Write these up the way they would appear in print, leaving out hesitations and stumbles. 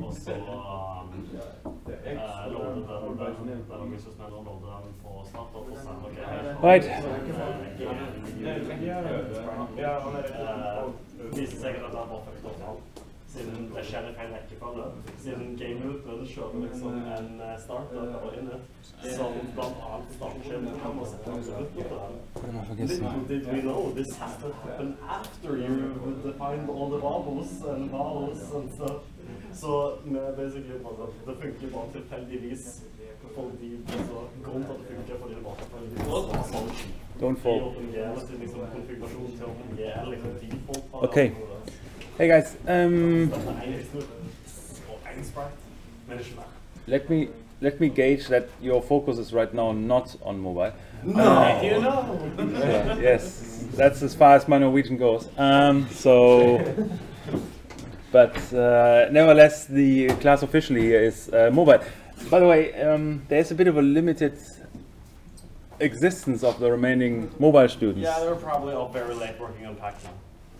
og så loadet den visualismen og loadet den på start, og så Right. Viser seg at det var fucked opp, siden det skjer i feil rekkefølge. Siden game loop kjører liksom en startup og init, som blant annet startskjeden kan man sette absolutt på den. Did we know this has to happen after you defined all the variables and stuff? Så basically bare, det funker bare tilfeldigvis fordi grunnen til at det funker fordi det bare tilfeldigvis. Don't fall. Okay. Hey guys. Let me gauge that your focus is right now not on mobile. No, you know. Yes, that's as far as my Norwegian goes. But nevertheless, the class officially here is mobile. By the way, there's a bit of a limited existence of the remaining mobile students. Yeah, they're probably all very late working on Pac-Man.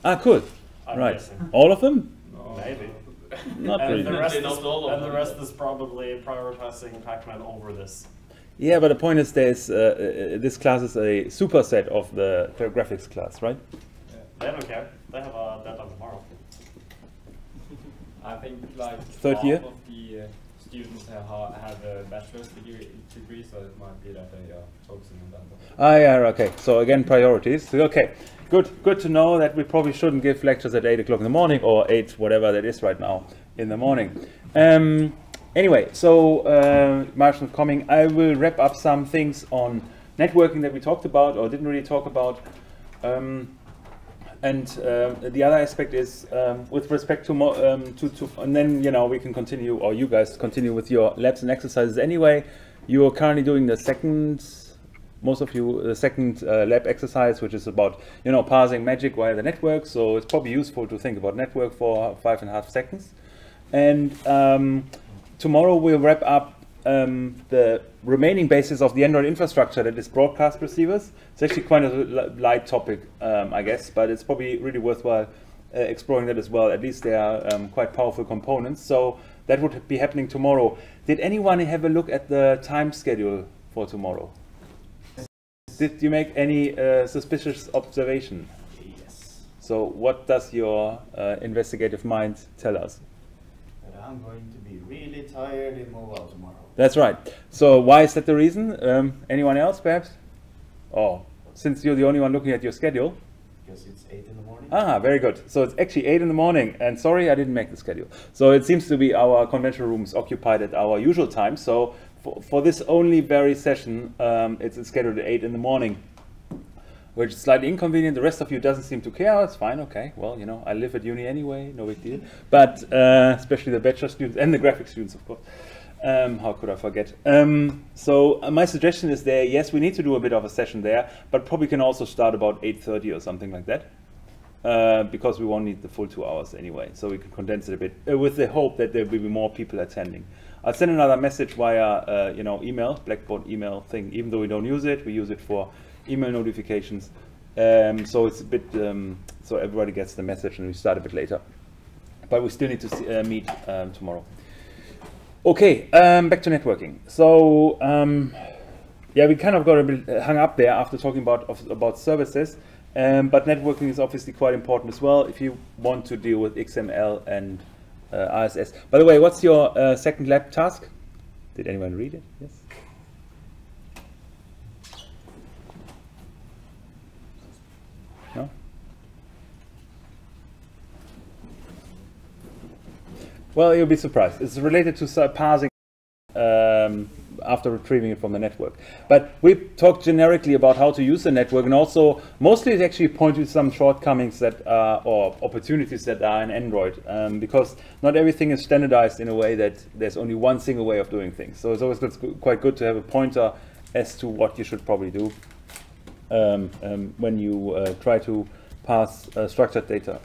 Ah, cool. I'm right. guessing. All of them? No. Maybe. Not and really. the rest is probably prioritizing Pac-Man over this. Yeah, but the point is there's this class is a superset of the graphics class, right? Yeah. They don't care. They have a deadline tomorrow. I think like Third year? half of the students have a bachelor's degree, so it might be that they are focusing on that. Ah, yeah, okay. So again, priorities. Okay, good to know that we probably shouldn't give lectures at 8 o'clock in the morning or 8, whatever that is right now, in the morning. Anyway, so Marshall coming, I will wrap up some things on networking that we talked about or didn't really talk about. And the other aspect is with respect to, and then we can continue, or you guys continue with your labs and exercises anyway. You are currently doing the second, most of you, the second lab exercise, which is about parsing magic via the network. So it's probably useful to think about network for 5.5 seconds. And tomorrow we'll wrap up the remaining basis of the Android infrastructure, that is broadcast receivers. It's actually quite a light topic, I guess, but it's probably really worthwhile exploring that as well. At least they are quite powerful components. So that would be happening tomorrow. Did anyone have a look at the time schedule for tomorrow? Did you make any suspicious observation? Yes. So what does your investigative mind tell us? That I'm going to be really tired in mobile tomorrow. That's right. So why is that the reason? Anyone else perhaps? Oh, since you're the only one looking at your schedule. Because it's 8 in the morning. Ah, very good. So it's actually 8 in the morning, and sorry I didn't make the schedule. So it seems to be our conventional rooms occupied at our usual time. So for this only very session, it's scheduled at 8 in the morning, which is slightly inconvenient. The rest of you doesn't seem to care. It's fine, okay. Well, I live at uni anyway, no big deal. But especially the bachelor students and the graphic students, of course. How could I forget? So my suggestion is there, yes, we need to do a bit of a session there, but probably can also start about 8:30 or something like that, because we won't need the full 2 hours anyway. So we can condense it a bit with the hope that there will be more people attending. I'll send another message via email, Blackboard email thing. Even though we don't use it, we use it for email notifications. So it's a bit so everybody gets the message, and we start a bit later. But we still need to meet tomorrow. Okay, back to networking. So yeah, we kind of got a bit hung up there after talking about services, but networking is obviously quite important as well if you want to deal with XML and RSS. By the way, what's your second lab task? Did anyone read it? Yes. No? Well, you'll be surprised. It's related to parsing after retrieving it from the network. But we talked generically about how to use the network, and also mostly it actually points to some shortcomings that or opportunities that are in Android, because not everything is standardized in a way that there's only one single way of doing things. So it's always quite good to have a pointer as to what you should probably do when you try to parse structured data.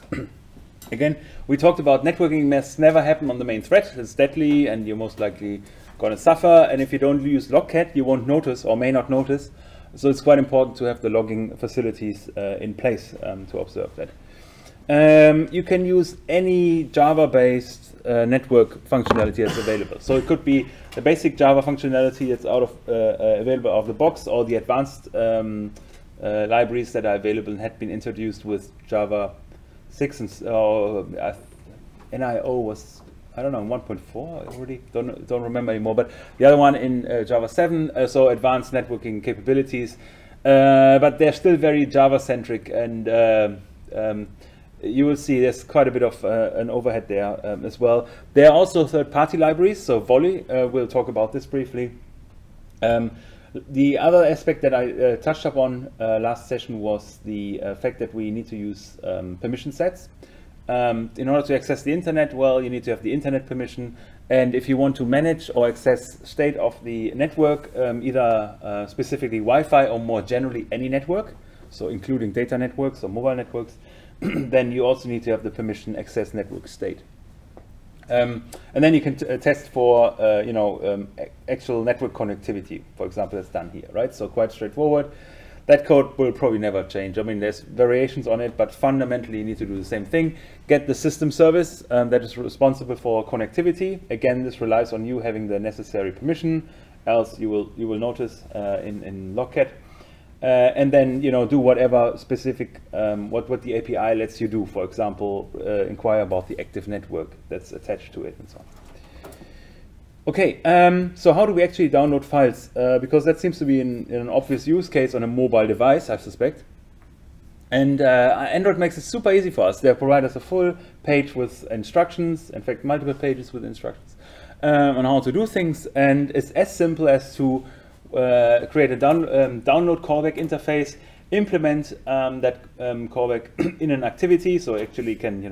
Again, we talked about networking must never happen on the main thread. It's deadly, and you're most likely going to suffer. And if you don't use Logcat, you won't notice or may not notice. So it's quite important to have the logging facilities in place to observe that. You can use any Java-based network functionality that's available. So it could be the basic Java functionality that's available out of the box, or the advanced libraries that are available and had been introduced with Java 6 and NIO was, I don't know, 1.4 already, don't remember anymore, but the other one in Java 7, so advanced networking capabilities, but they're still very Java-centric, and you will see there's quite a bit of an overhead there as well. There are also third-party libraries, so Volley, we'll talk about this briefly. The other aspect that I touched upon last session was the fact that we need to use permission sets. In order to access the internet, well, you need to have the internet permission, and if you want to manage or access state of the network, either specifically Wi-Fi or more generally any network, so including data networks or mobile networks, then you also need to have the permission access network state. And then you can test for actual network connectivity, for example, that's done here, right? So quite straightforward. That code will probably never change. I mean, there's variations on it, but fundamentally you need to do the same thing. Get the system service that is responsible for connectivity. Again, this relies on you having the necessary permission, else you will notice in Logcat. And then do whatever specific what the API lets you do. For example, inquire about the active network that's attached to it and so on. Okay, so how do we actually download files? Because that seems to be in an obvious use case on a mobile device, I suspect. And Android makes it super easy for us. They provide us a full page with instructions, in fact, multiple pages with instructions on how to do things. And it's as simple as to create a download callback interface, implement that callback in an activity, so actually can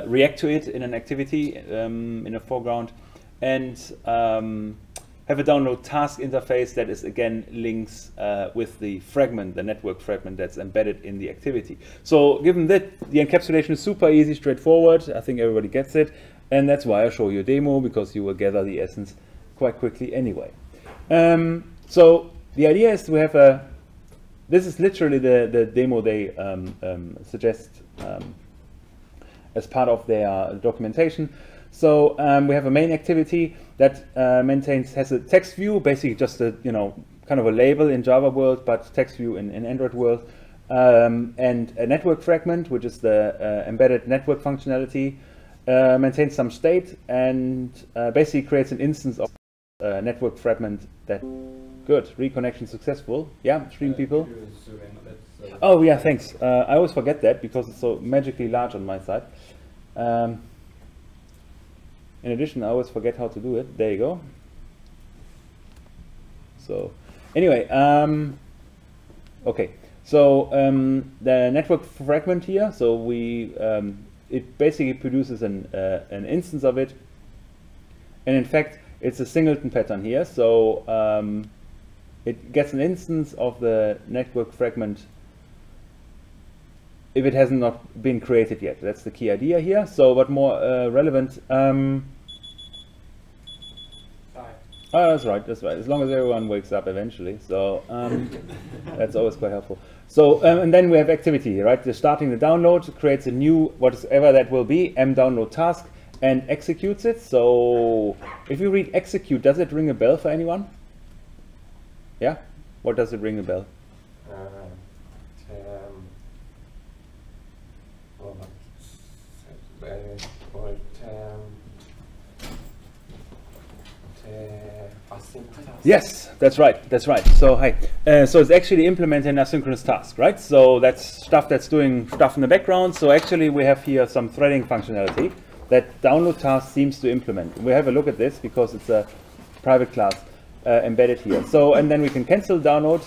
react to it in an activity in a foreground, and have a download task interface that is again links with the fragment, the network fragment that's embedded in the activity. So given that the encapsulation is super easy, straightforward, I think everybody gets it, and that's why I show you a demo, because you will gather the essence quite quickly anyway. So the idea is to have this is literally the demo they suggest as part of their documentation. So we have a main activity that has a text view, basically just a kind of a label in Java world, but text view in Android world, and a network fragment, which is the embedded network functionality, maintains some state, and basically creates an instance of network fragment that good reconnection successful. Yeah, stream people. Oh yeah, thanks. I always forget that because it's so magically large on my side. In addition, I always forget how to do it. There you go. So anyway, okay. So the network fragment here. So we it basically produces an instance of it, and in fact, it's a singleton pattern here. So it gets an instance of the network fragment if it has not been created yet. That's the key idea here. So, but more relevant. Oh, that's right. That's right. As long as everyone wakes up eventually. So that's always quite helpful. So and then we have activity, right? They're starting the download, creates a new whatever that will be download task, and executes it. So if you read execute, does it ring a bell for anyone? Yeah? What does it ring a bell? Yes, that's right. That's right. So hi. So it's actually implementing an asynchronous task, right? So that's stuff that's doing stuff in the background. So actually we have here some threading functionality that download task seems to implement. We have a look at this because it's a private class embedded here. So and then we can cancel download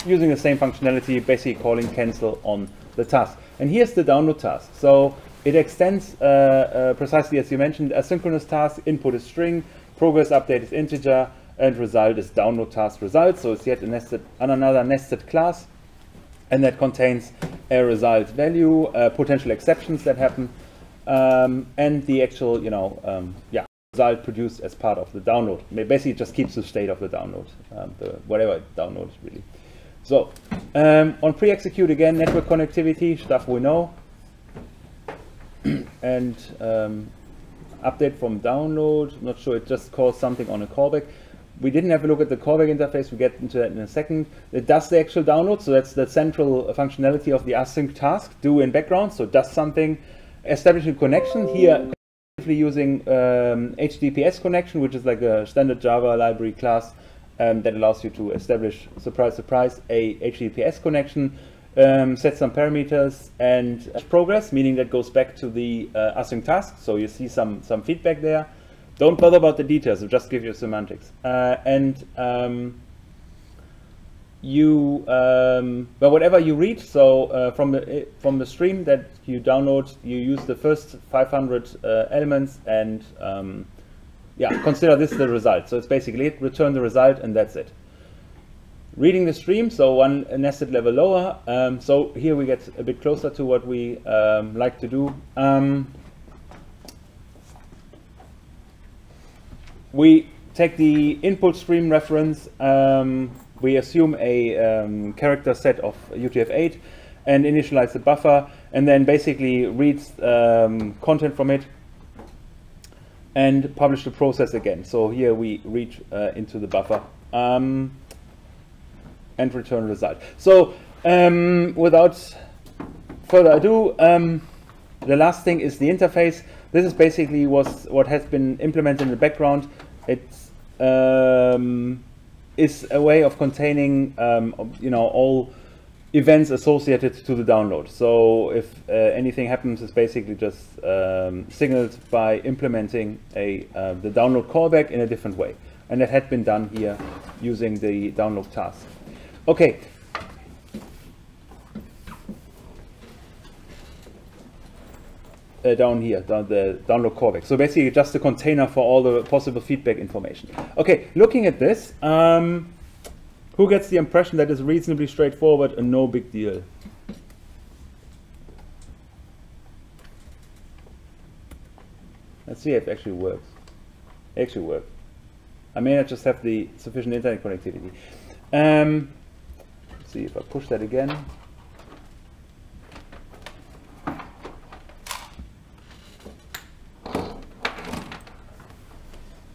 using the same functionality, basically calling cancel on the task. And here's the download task. So it extends precisely as you mentioned, asynchronous task, input is string, progress update is integer, and result is download task result. So it's yet another nested class, and that contains a result value, potential exceptions that happen, and the actual result produced as part of the download. It basically just keeps the state of the download, whatever it downloads really. So on pre-execute again, network connectivity, stuff we know. And update from download, not sure, it just calls something on a callback. We didn't have a look at the callback interface, we'll get into that in a second. It does the actual download, so that's the central functionality of the async task, do in background, so it does something, establish a connection, here using HTTPS connection, which is like a standard Java library class that allows you to establish, surprise, surprise, a HTTPS connection, set some parameters and progress, meaning that goes back to the async task, so you see some feedback there. Don't bother about the details, it'll just give you semantics. But whatever you read, so from the stream that you download, you use the first 500 elements and yeah, consider this the result. So it's basically it, return the result, and that's it. Reading the stream, so one nested level lower. So here we get a bit closer to what we like to do. We take the input stream reference. We assume a character set of UTF-8 and initialize the buffer, and then basically reads content from it and publish the process again. So here we reach into the buffer and return result. So without further ado, the last thing is the interface. This is basically what has been implemented in the background. It's is a way of containing you know, all events associated to the download. So if anything happens, it's basically just signaled by implementing the download callback in a different way, and that had been done here using the download task. Okay. Down here, the download callback. So basically just a container for all the possible feedback information. Okay, looking at this, who gets the impression that is reasonably straightforward and no big deal? Let's see if it actually works. It actually works. I may not just have the sufficient internet connectivity. Let's see if I push that again.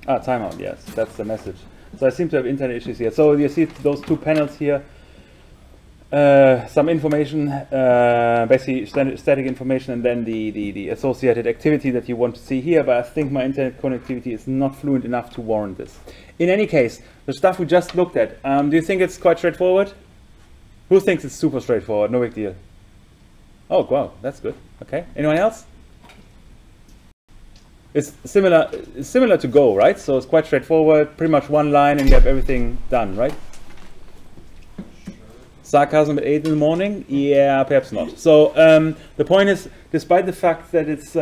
Ah, timeout, yes, that's the message. So I seem to have internet issues here. So you see those two panels here. Some information, basically static information, and then the associated activity that you want to see here, but I think my internet connectivity is not fluent enough to warrant this. In any case, the stuff we just looked at, do you think it's quite straightforward? Who thinks it's super straightforward, no big deal? Oh, wow, that's good. Okay, anyone else? It's similar to Go, right? So it's quite straightforward, pretty much one line and you have everything done, right? Sure. Sarcasm at 8 in the morning? Yeah, perhaps not. So the point is, despite the fact that it's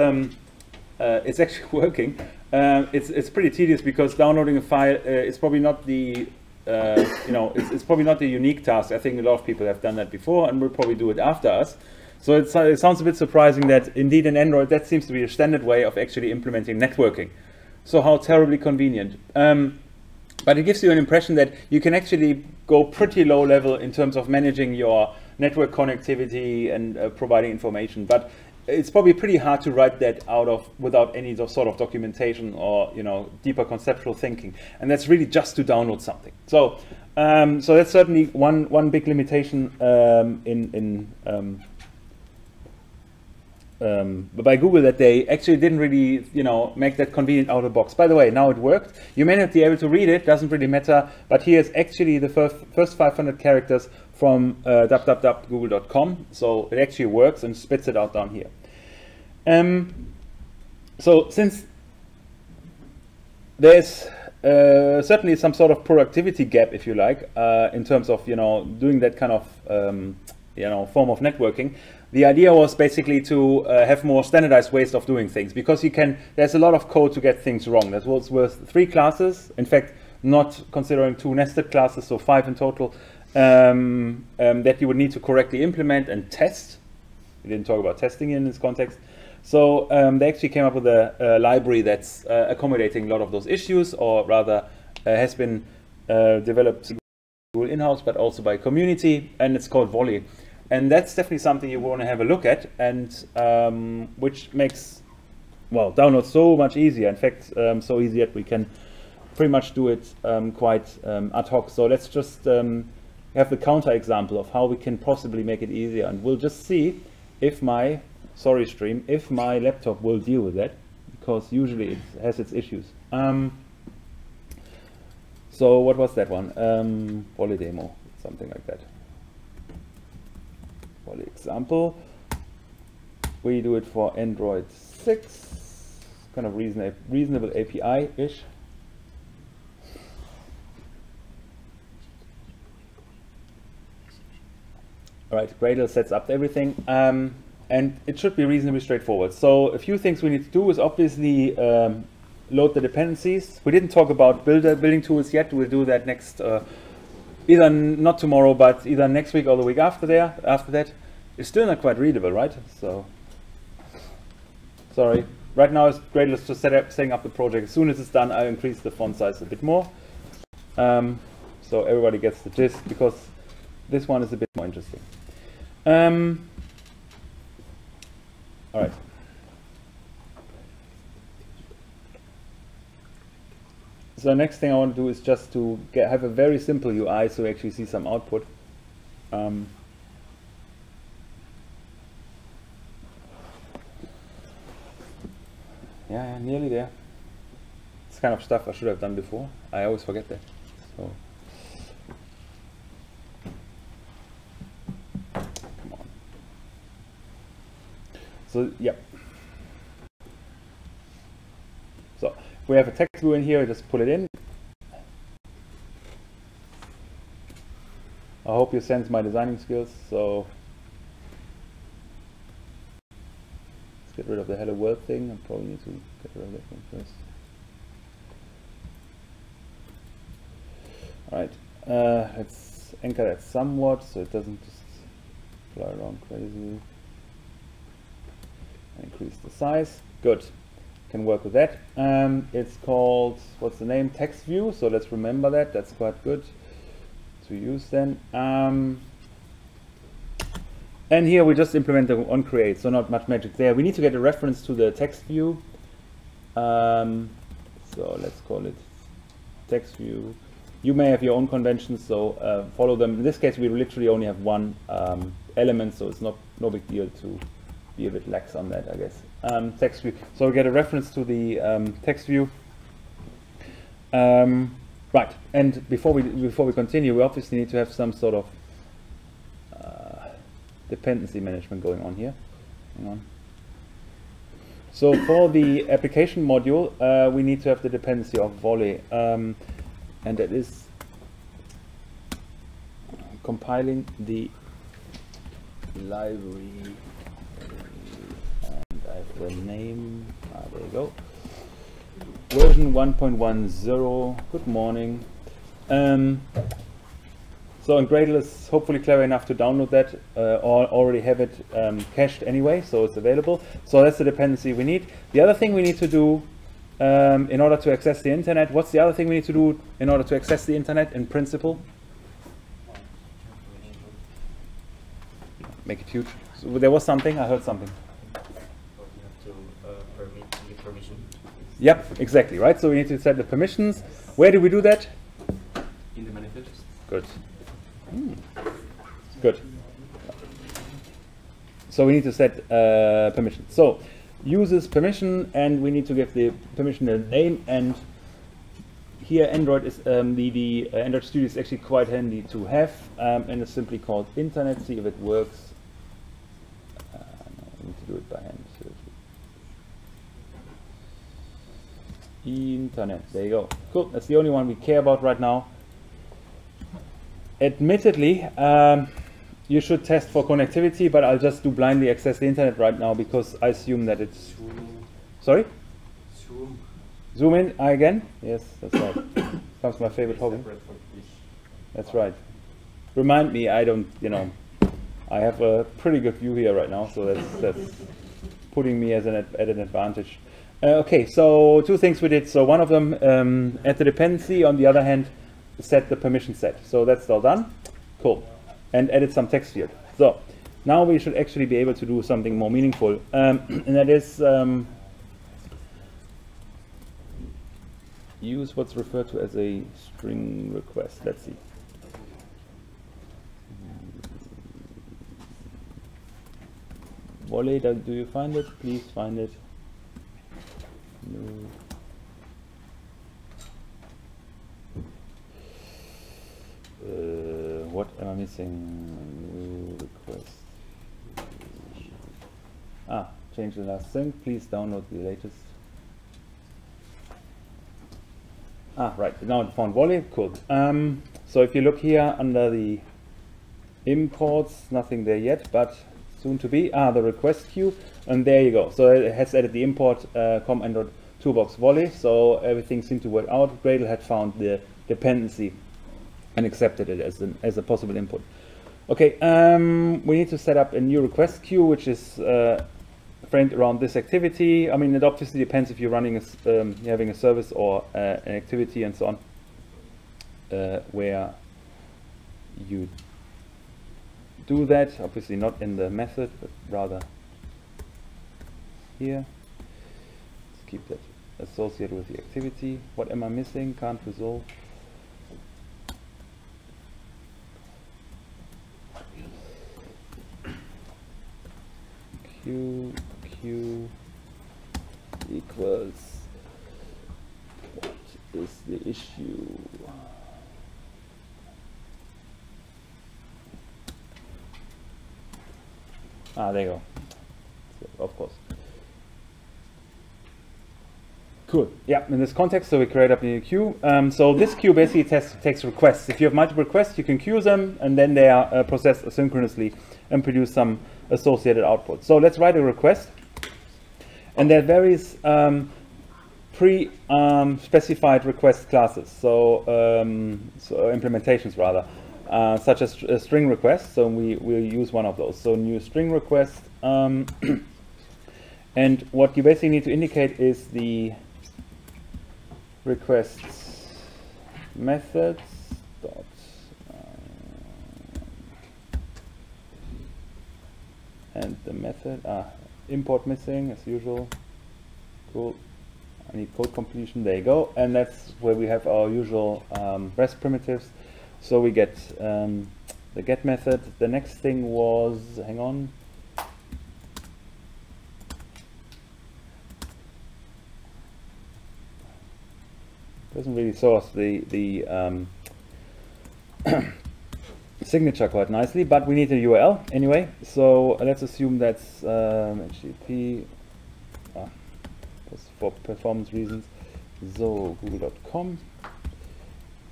actually working, it's pretty tedious because downloading a file is probably not the you know, it's probably not the unique task. I think a lot of people have done that before and will probably do it after us. So it sounds a bit surprising that indeed in Android that seems to be a standard way of actually implementing networking. So how terribly convenient. But it gives you an impression that you can actually go pretty low level in terms of managing your network connectivity and providing information. But it's probably pretty hard to write that out without any sort of documentation or, you know, deeper conceptual thinking. And that's really just to download something. So so that's certainly one big limitation by Google, that they actually didn't really, you know, make that convenient out of the box. By the way, now it worked. You may not be able to read it, doesn't really matter, but here's actually the first 500 characters from www.google.com, so it actually works and spits it out down here. So since there's certainly some sort of productivity gap, if you like, in terms of, you know, doing that kind of you know, form of networking, the idea was basically to have more standardized ways of doing things, because there's a lot of code to get things wrong. That was worth 3 classes, in fact, not considering 2 nested classes, so 5 in total, that you would need to correctly implement and test. We didn't talk about testing in this context. So they actually came up with a library that's accommodating a lot of those issues, or rather has been developed tool in-house, but also by community, and it's called Volley. And that's definitely something you want to have a look at, and which makes, well, download so much easier. In fact, so easy that we can pretty much do it quite ad hoc. So let's just have the counter example of how we can possibly make it easier, and we'll just see if my, sorry stream, if my laptop will deal with that, because usually it has its issues. So what was that one? Volley demo, something like that. Volley example. We do it for Android 6, kind of reasonable API-ish. All right, Gradle sets up everything, and it should be reasonably straightforward. So a few things we need to do is obviously load the dependencies. We didn't talk about building tools yet. We'll do that next, either not tomorrow, but either next week or the week after that. It's still not quite readable, right? So, sorry. Right now, Gradle is just setting up the project. As soon as it's done, I'll increase the font size a bit more, so everybody gets the gist, because this one is a bit more interesting. All right. So the next thing I want to do is just to have a very simple UI, so we actually see some output. Yeah, nearly there. It's kind of stuff I should have done before. I always forget that. So, come on. So, yeah. So, we have a text view in here. Just pull it in. I hope you sense my designing skills. So, get rid of the hello world thing. I probably need to get rid of that one first. Alright, let's anchor that somewhat so it doesn't just fly around crazy. Increase the size. Good. Can work with that. It's called, what's the name? Text view. So let's remember that. That's quite good to use then. And here we just implement the onCreate, so not much magic there. We need to get a reference to the text view. So let's call it text view. You may have your own conventions, so follow them. In this case, we literally only have one element, so it's no big deal to be a bit lax on that, I guess. Text view. So we get a reference to the text view. Right, and before we continue, we obviously need to have some sort of dependency management going on here. Hang on. So for the application module, we need to have the dependency of Volley, and that is compiling the library, and I have the name. There you go. Version 1.10. Good morning. So in Gradle is hopefully clever enough to download that, or already have it cached anyway, so it's available. So that's the dependency we need. The other thing we need to do in order to access the internet, what's the other thing we need to do in order to access the internet in principle? Make it huge. So there was something, I heard something. You have to permit the permission. Yep, exactly, right? So we need to set the permissions. Where do we do that? In the manifest. Good. Good. So we need to set permission. So uses permission, and we need to give the permission a name. And here Android is the Android Studio is actually quite handy to have, and it's simply called Internet. See if it works. No, I need to do it by hand. Internet. There you go. Cool. That's the only one we care about right now. Admittedly, you should test for connectivity, but I'll just do blindly access the internet right now because I assume that it's... Sorry? Zoom in again? Yes, that's right. Comes my favorite hobby. That's right. Remind me, I don't, I have a pretty good view here right now, so that's putting me at an advantage. Okay, so two things we did. So one of them, add the dependency. On the other hand, set the permission set. So that's all done. Cool. And added some text field. So now we should actually be able to do something more meaningful. And that is use what's referred to as a string request. Let's see. Volley, do you find it? Please find it. No. What am I missing? New request. Change the last thing. Please download the latest. Right. Now it found Volley. Cool. So if you look here under the imports, nothing there yet, but soon to be. The request queue, and there you go. So it has added the import com Android toolbox Volley. So everything seemed to work out. Gradle had found the dependency and accepted it as a possible input. Okay, we need to set up a new request queue, which is framed around this activity. I mean, it obviously depends if you're running you're having a service or an activity and so on, where you do that. Obviously not in the method, but rather here. Let's keep that associated with the activity. What am I missing? Can't resolve. Q equals what is the issue? There you go. So, of course. Cool. Yeah, in this context, so we create up a new queue. So this queue basically takes requests. If you have multiple requests, you can queue them, and then they are processed asynchronously and produce some associated output. So let's write a request. And there are various pre-specified request classes, so implementations rather, such as a string request. So we'll use one of those. So new string request. And what you basically need to indicate is the requests methods dot and the method import missing as usual. Cool. I need code completion. There you go. And that's where we have our usual REST primitives. So we get the get method. The next thing was, hang on. Doesn't really source the signature quite nicely, but we need a URL anyway. So let's assume that's HTTP for performance reasons. So google.com.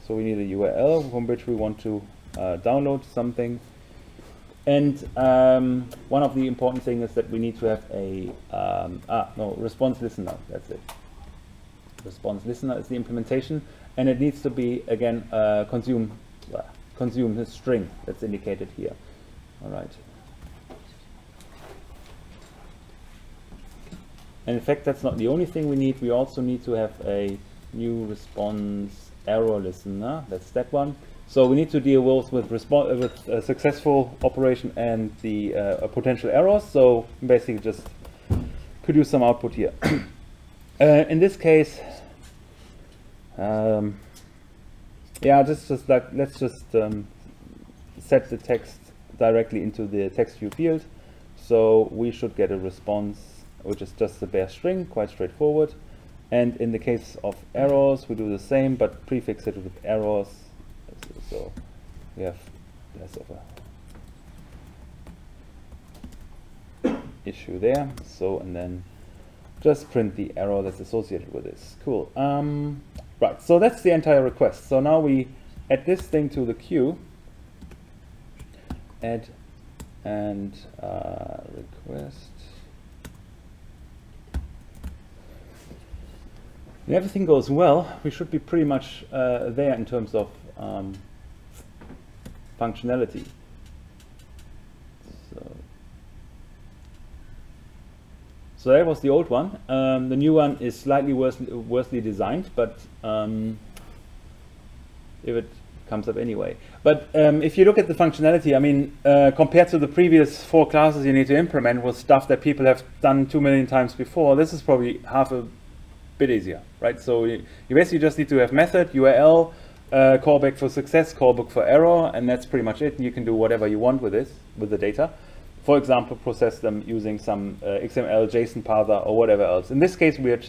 So we need a URL from which we want to download something. And one of the important things is that we need to have a response listener. That's it. Response listener is the implementation, and it needs to be again consume the string that's indicated here. All right. And in fact, that's not the only thing we need. We also need to have a new response error listener. That's that one. So we need to deal with a successful operation and the potential errors. So basically, just produce some output here. In this case, yeah, let's just set the text directly into the text view field. So we should get a response, which is just a bare string, quite straightforward. And in the case of errors, we do the same, but prefix it with errors. So we have less of a issue there. So, and then just print the error that's associated with this. Cool. Right, so that's the entire request. So now we add this thing to the queue. Add and request. And everything goes well, we should be pretty much there in terms of functionality. So that was the old one. The new one is slightly worsely designed, but if it comes up anyway. But if you look at the functionality, I mean, compared to the previous 4 classes you need to implement with stuff that people have done 2 million times before, this is probably half a bit easier, right? So you basically just need to have method, URL, callback for success, callback for error, and that's pretty much it. And you can do whatever you want with this, with the data. For example, process them using some XML, JSON parser, or whatever else. In this case, we are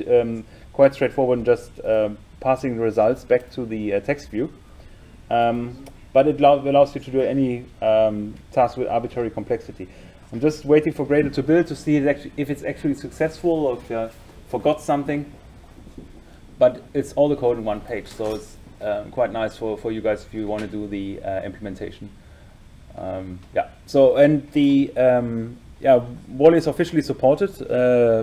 quite straightforward and just passing the results back to the text view. But it allows you to do any task with arbitrary complexity. I'm just waiting for Gradle to build to see if it's actually successful or if you forgot something. But it's all the code in one page, so it's quite nice for you guys if you want to do the implementation. Yeah. So and the Wally is officially supported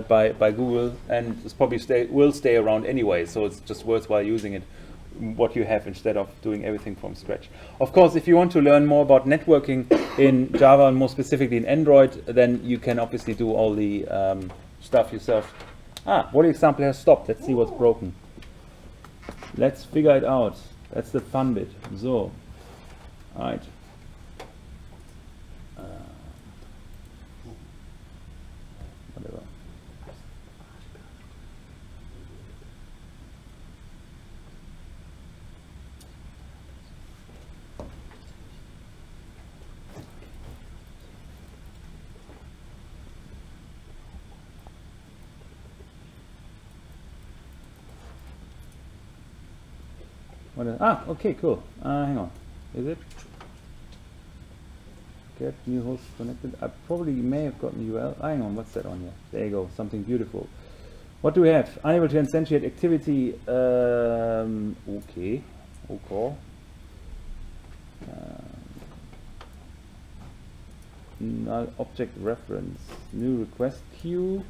by Google, and it's probably will stay around anyway. So it's just worthwhile using it, what you have, instead of doing everything from scratch. Of course, if you want to learn more about networking in Java and more specifically in Android, then you can obviously do all the stuff yourself. Wally example has stopped. Let's see what's broken. Let's figure it out. That's the fun bit. So, all right. Whatever. Okay, cool. Hang on. Is it? Get new host connected. I probably may have gotten the URL. Hang on, what's that on here? There you go, something beautiful. What do we have? Unable to instantiate activity. Okay. Okay. Null object reference. New request queue.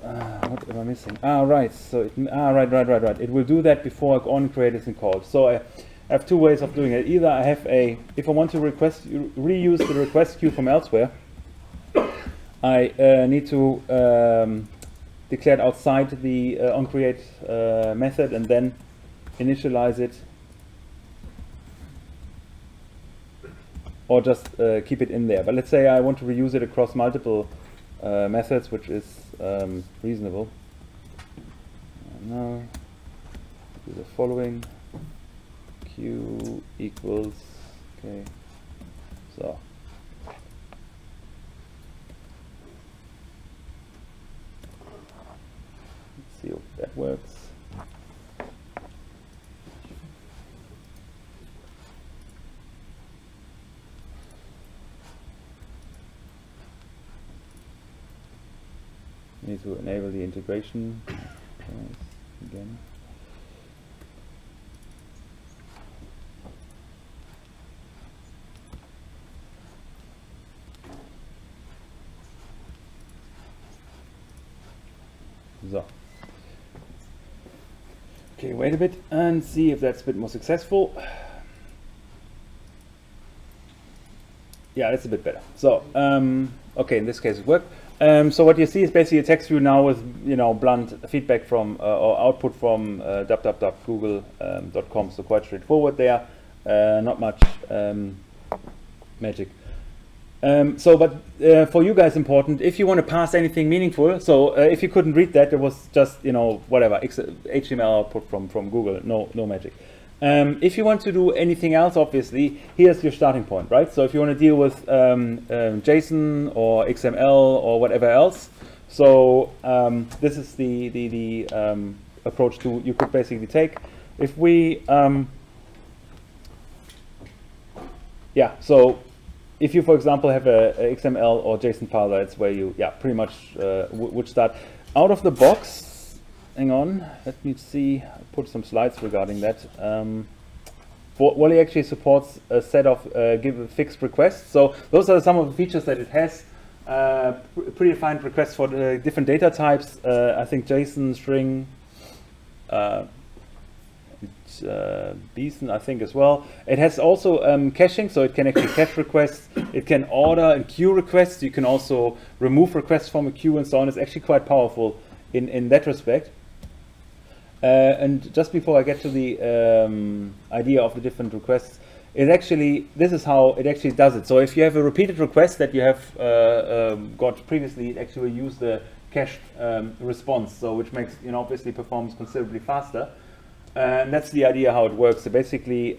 What am I missing? Right. So it, right. It will do that before I go on create and call. So I have 2 ways of doing it. Either I have if I want to reuse the request queue from elsewhere, I need to declare it outside the onCreate method and then initialize it, or just keep it in there. But let's say I want to reuse it across multiple methods, which is reasonable. Now do the following: q equals, okay, so let's see if that works. Need to enable the integration again. So, okay, wait a bit and see if that's a bit more successful. Yeah, that's a bit better. So, okay, in this case it worked. So what you see is basically a text view now with, blunt feedback from or output from www.google.com. So quite straightforward there. Not much magic. But for you guys important, if you want to pass anything meaningful, so if you couldn't read that, it was just whatever HTML output from Google. No magic. If you want to do anything else, obviously, here's your starting point, right? So if you want to deal with JSON or XML or whatever else, so this is the approach you could basically take. If we, so if you, for example, have a XML or JSON parser, it's where you, pretty much would start. Out of the box, hang on, let me see, I put some slides regarding that. Wally actually supports a set of fixed requests. So those are some of the features that it has. Predefined requests for the different data types. I think JSON, string, BSON, I think as well. It has also caching, so it can actually cache requests. It can order and queue requests. You can also remove requests from a queue and so on. It's actually quite powerful in that respect. And just before I get to the idea of the different requests, this is how it actually does it. So if you have a repeated request that you have got previously, it actually will use the cached response, so which makes, obviously performs considerably faster. And that's the idea how it works. So basically,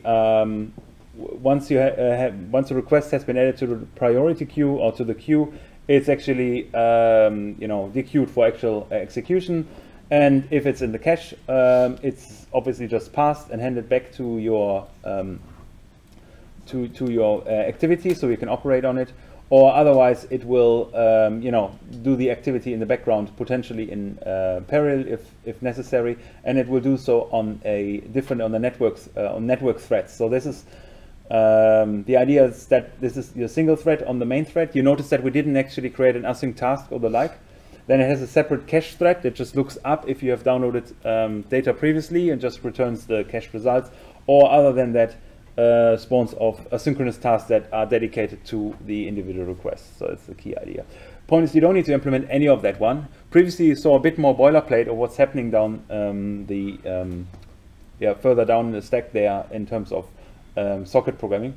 once once a request has been added to the priority queue or to the queue, it's actually dequeued for actual execution. And if it's in the cache, it's obviously just passed and handed back to your activity, so you can operate on it. Or otherwise, it will do the activity in the background, potentially in parallel if necessary, and it will do so on the networks on network threads. So this is the idea is that this is your single thread on the main thread. You notice that we didn't actually create an async task or the like. Then it has a separate cache thread that just looks up if you have downloaded data previously and just returns the cached results, or other than that, spawns of asynchronous tasks that are dedicated to the individual requests. So it's the key idea. Point is, you don't need to implement any of that one. Previously, you saw a bit more boilerplate of what's happening down further down the stack there in terms of socket programming.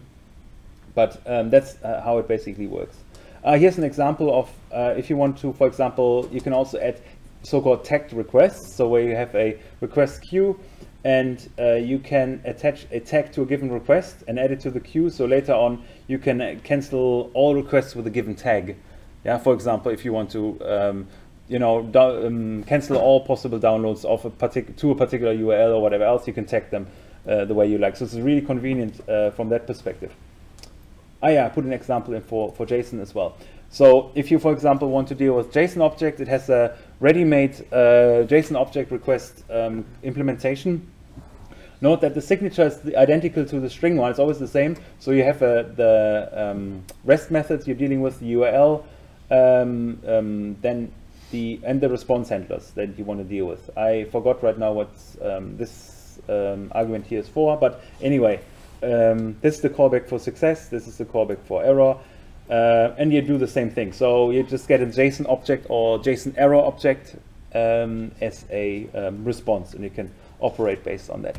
But that's how it basically works. Here's an example of if you want to, for example, you can also add so-called tagged requests. So where you have a request queue, and you can attach a tag to a given request and add it to the queue. So later on, you can cancel all requests with a given tag. Yeah, for example, if you want to, cancel all possible downloads of a particular URL or whatever else, you can tag them the way you like. So it's really convenient from that perspective. I put an example in for JSON as well. So if you, for example, want to deal with JSON object, it has a ready-made JSON object request implementation. Note that the signature is identical to the string one. It's always the same. So you have the REST methods you're dealing with, the URL, then the response handlers that you want to deal with. I forgot right now what this argument here is for, but anyway, this is the callback for success. This is the callback for error. And you do the same thing. So you just get a JSON object or JSON error object as a response, and you can operate based on that.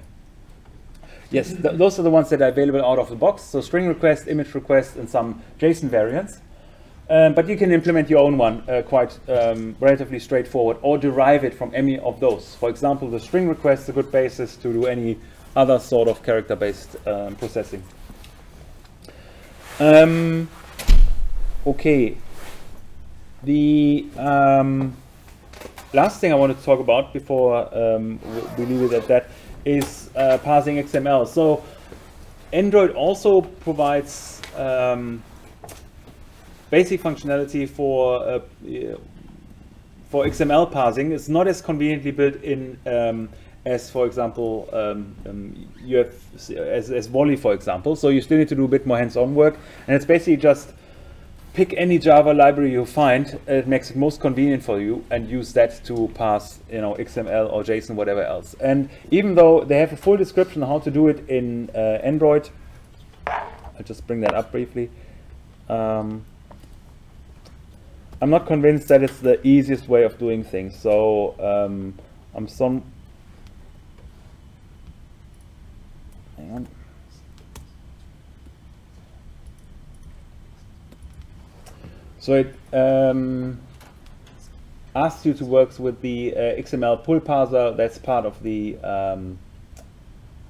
Yes, those are the ones that are available out of the box. So string request, image request, and some JSON variants. But you can implement your own one quite relatively straightforward, or derive it from any of those. For example, the string request is a good basis to do any other sort of character-based processing. Okay, the last thing I wanted to talk about before we leave it at that is parsing XML. So Android also provides basic functionality for XML parsing. It's not as conveniently built in as, for example, you have as Volley, for example. So you still need to do a bit more hands-on work, and it's basically just pick any Java library you find. It makes it most convenient for you, and use that to parse, XML or JSON, whatever else. And even though they have a full description on how to do it in Android, I'll just bring that up briefly. I'm not convinced that it's the easiest way of doing things. So hang on. So it asks you to work with the XML pull parser. That's part of the,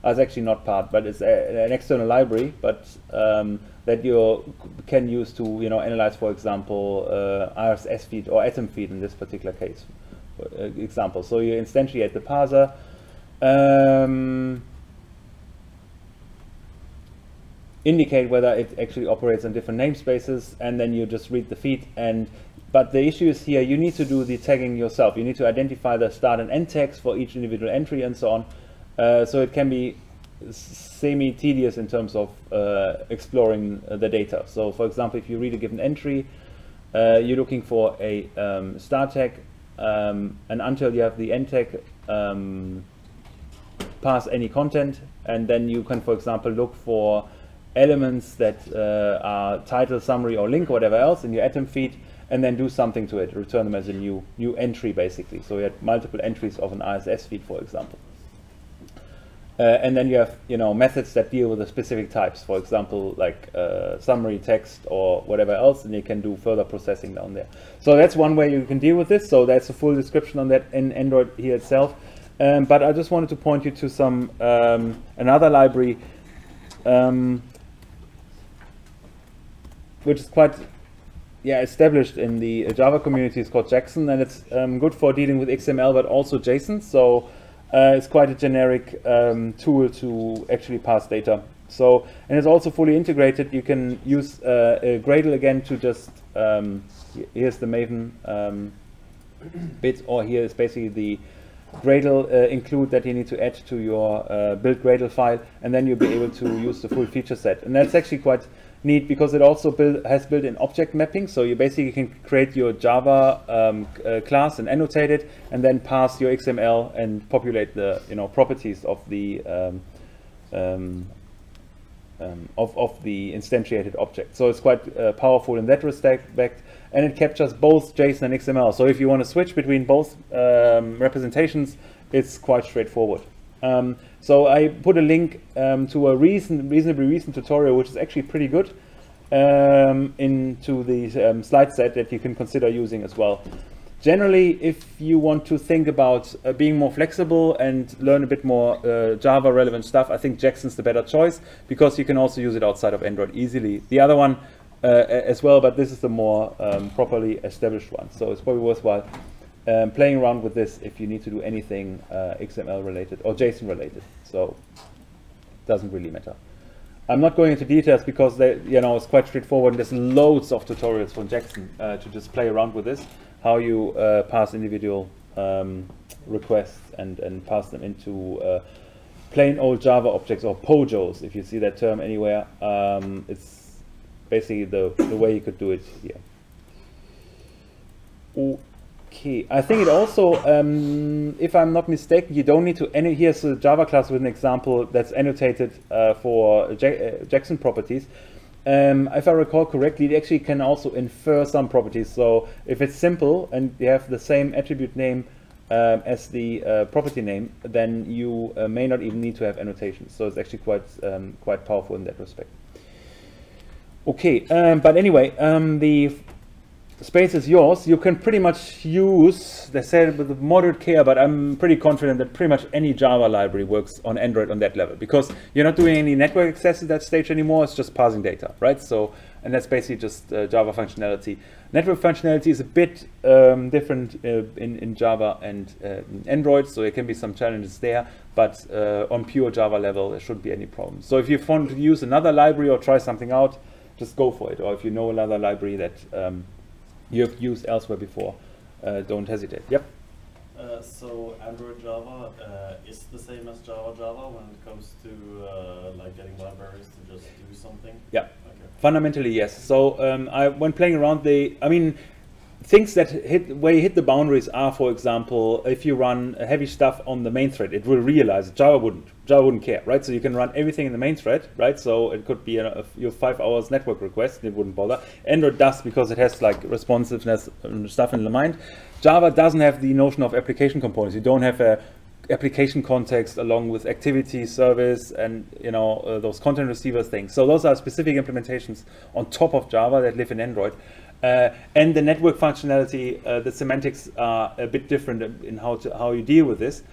it's actually not part, but it's an external library, but that you can use to analyze, for example, RSS feed or atom feed in this particular case, example. So you instantiate the parser. Indicate whether it actually operates on different namespaces, and then you just read the feed. But the issue is here, you need to do the tagging yourself. You need to identify the start and end tags for each individual entry and so on. So it can be semi-tedious in terms of exploring the data. So for example, if you read a given entry, you're looking for a start tag, and until you have the end tag, pass any content, and then you can, for example, look for elements that are title, summary, or link, or whatever else in your atom feed, and then do something to it, return them as a new entry basically. So you had multiple entries of an RSS feed, for example. And then you have methods that deal with the specific types, for example, like summary text or whatever else, and you can do further processing down there. So that's one way you can deal with this. So that's a full description on that in Android here itself. But I just wanted to point you to some another library which is quite established in the Java community. It's called Jackson, and it's good for dealing with XML but also JSON. So it's quite a generic tool to actually pass data. So, and it's also fully integrated. You can use a Gradle again to just, here's the Maven bit, or here is basically the Gradle include that you need to add to your build Gradle file, and then you'll be able to use the full feature set. And that's actually quite neat because it also has built-in object mapping. So you basically can create your Java class and annotate it, and then pass your XML and populate the properties of the of the instantiated object. So it's quite powerful in that respect, and it captures both JSON and XML. So if you want to switch between both representations, it's quite straightforward. So I put a link to a reasonably recent tutorial, which is actually pretty good, into the slide set that you can consider using as well. Generally, if you want to think about being more flexible and learn a bit more Java relevant stuff, I think Jackson's the better choice because you can also use it outside of Android easily. The other one as well, but this is the more properly established one. So it's probably worthwhile playing around with this if you need to do anything XML related or JSON related. So it doesn't really matter. I'm not going into details because they, it's quite straightforward. There's loads of tutorials from Jackson to just play around with this, how you pass individual requests and pass them into plain old Java objects, or POJOs, if you see that term anywhere. It's basically the way you could do it here. Okay, I think it also, if I'm not mistaken, you don't need to, here's a Java class with an example that's annotated for Jackson properties. If I recall correctly, it actually can also infer some properties. So if it's simple and you have the same attribute name as the property name, then you may not even need to have annotations. So it's actually quite powerful in that respect. Okay, but anyway, the space is yours. You can pretty much use, they said with moderate care, but I'm pretty confident that pretty much any Java library works on Android on that level, because you're not doing any network access at that stage anymore. It's just passing data, right? So, and that's basically just Java functionality. Network functionality is a bit different in Java and Android, so there can be some challenges there, but on pure Java level, there shouldn't be any problem. So if you want to use another library or try something out, just go for it. Or if you know another library that you have used elsewhere before, don't hesitate. Yep. So Android Java is the same as Java when it comes to like getting libraries to just do something? Yeah. Okay. Fundamentally, yes. So when playing around, things that where you hit the boundaries are, for example, if you run heavy stuff on the main thread, it will realize Java wouldn't care, right? So you can run everything in the main thread, right? So it could be your 5 hours network request, it wouldn't bother. Android does, because it has like responsiveness and stuff in the mind. Java doesn't have the notion of application components. You don't have a application context along with activity service and those content receivers things. So those are specific implementations on top of Java that live in Android. And the network functionality, the semantics are a bit different in how you deal with this.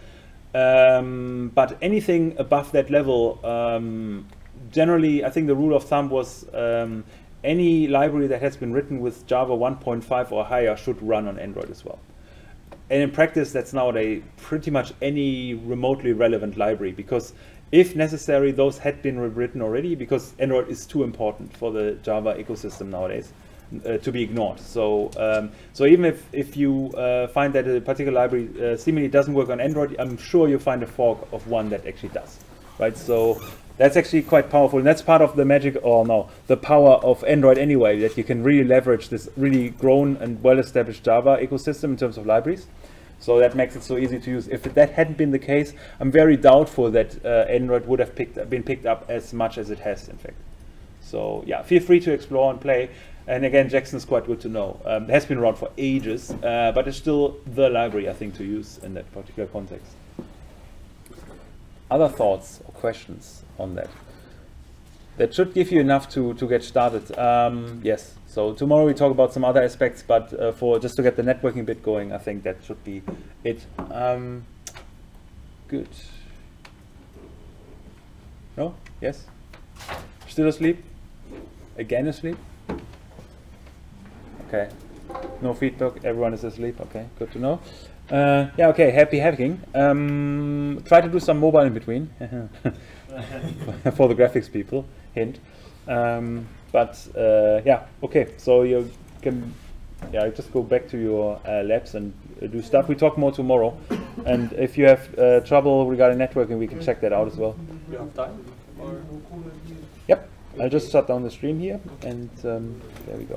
But anything above that level, generally, I think the rule of thumb was any library that has been written with Java 1.5 or higher should run on Android as well. And in practice, that's nowadays pretty much any remotely relevant library, because if necessary, those had been rewritten already, because Android is too important for the Java ecosystem nowadays to be ignored. So so even if you find that a particular library seemingly doesn't work on Android, I'm sure you'll find a fork of one that actually does, right? So that's actually quite powerful, and that's part of the magic, the power of Android anyway, that you can really leverage this really grown and well-established Java ecosystem in terms of libraries. So that makes it so easy to use. If that hadn't been the case, I'm very doubtful that Android would have been picked up as much as it has, in fact. So yeah, feel free to explore and play. And again, Jackson is quite good to know. It has been around for ages, but it's still the library, I think, to use in that particular context. Other thoughts or questions on that? That should give you enough to get started. Yes, so tomorrow we talk about some other aspects, but for just to get the networking bit going, I think that should be it. Good. No? Yes? Still asleep? Again asleep? Okay. No feedback, everyone is asleep. Okay, good to know. Yeah, okay, happy hacking. Try to do some mobile in between. For the graphics people, hint. Yeah, okay, so you can just go back to your labs and do stuff. We talk more tomorrow. And if you have trouble regarding networking, we can check that out as well. You have time? Or? Yep, I'll just shut down the stream here, and there we go.